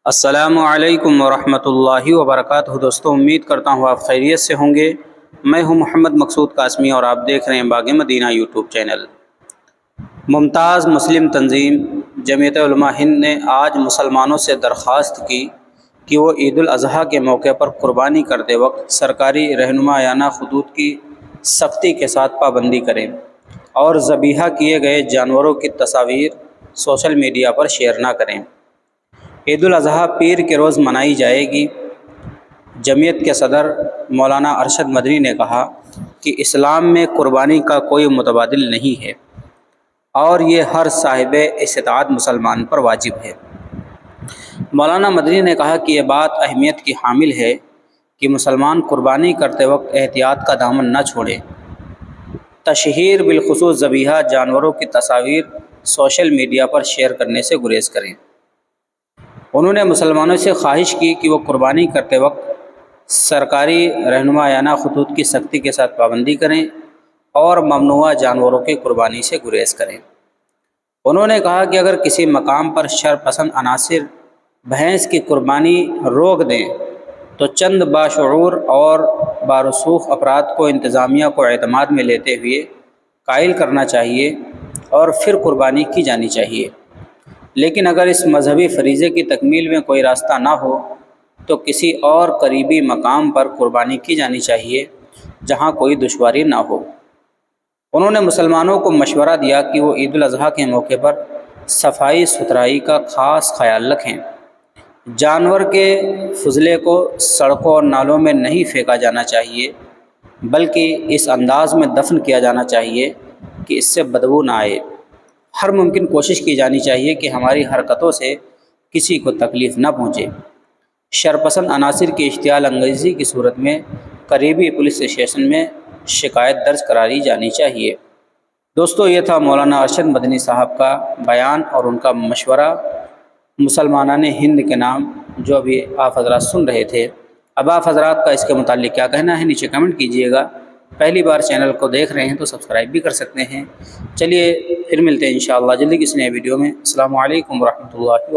السلام علیکم ورحمۃ اللہ وبرکاتہ۔ دوستوں، امید کرتا ہوں آپ خیریت سے ہوں گے۔ میں ہوں محمد مقصود قاسمی اور آپ دیکھ رہے ہیں باغ مدینہ یوٹیوب چینل۔ ممتاز مسلم تنظیم جمعیت علماء ہند نے آج مسلمانوں سے درخواست کی کہ وہ عید الاضحیٰ کے موقع پر قربانی کرتے وقت سرکاری رہنمایانہ خطوط کی سختی کے ساتھ پابندی کریں اور ذبیحہ کیے گئے جانوروں کی تصاویر سوشل میڈیا پر شیئر نہ کریں۔ عید الاضحیٰ پیر کے روز منائی جائے گی۔ جمعیت کے صدر مولانا ارشد مدنی نے کہا کہ اسلام میں قربانی کا کوئی متبادل نہیں ہے اور یہ ہر صاحب استطاعت مسلمان پر واجب ہے۔ مولانا مدنی نے کہا کہ یہ بات اہمیت کی حامل ہے کہ مسلمان قربانی کرتے وقت احتیاط کا دامن نہ چھوڑیں، تشہیر بالخصوص ذبیحہ جانوروں کی تصاویر سوشل میڈیا پر شیئر کرنے سے گریز کریں۔ انہوں نے مسلمانوں سے خواہش کی کہ وہ قربانی کرتے وقت سرکاری رہنمایانہ خطوط کی سختی کے ساتھ پابندی کریں اور ممنوعہ جانوروں کی قربانی سے گریز کریں۔ انہوں نے کہا کہ اگر کسی مقام پر شر پسند عناصر بھینس کی قربانی روک دیں تو چند باشعور اور بارسوخ افراد کو انتظامیہ کو اعتماد میں لیتے ہوئے قائل کرنا چاہیے اور پھر قربانی کی جانی چاہیے۔ لیکن اگر اس مذہبی فریضے کی تکمیل میں کوئی راستہ نہ ہو تو کسی اور قریبی مقام پر قربانی کی جانی چاہیے جہاں کوئی دشواری نہ ہو۔ انہوں نے مسلمانوں کو مشورہ دیا کہ وہ عید الاضحیٰ کے موقع پر صفائی ستھرائی کا خاص خیال رکھیں۔ جانور کے فضلے کو سڑکوں اور نالوں میں نہیں پھینکا جانا چاہیے بلکہ اس انداز میں دفن کیا جانا چاہیے کہ اس سے بدبو نہ آئے۔ ہر ممکن کوشش کی جانی چاہیے کہ ہماری حرکتوں سے کسی کو تکلیف نہ پہنچے۔ شرپسند عناصر کی اشتعال انگیزی کی صورت میں قریبی پولیس اسٹیشن میں شکایت درج کرانی جانی چاہیے۔ دوستو، یہ تھا مولانا ارشد مدنی صاحب کا بیان اور ان کا مشورہ مسلمانان ہند کے نام جو ابھی آپ حضرات سن رہے تھے۔ اب آپ حضرات کا اس کے متعلق کیا کہنا ہے نیچے کمنٹ کیجئے گا۔ پہلی بار چینل کو دیکھ رہے ہیں تو سبسکرائب بھی کر سکتے ہیں۔ چلیے پھر ملتے ہیں انشاءاللہ جلدی کسی نئے ویڈیو میں۔ السلام علیکم ورحمۃ اللہ۔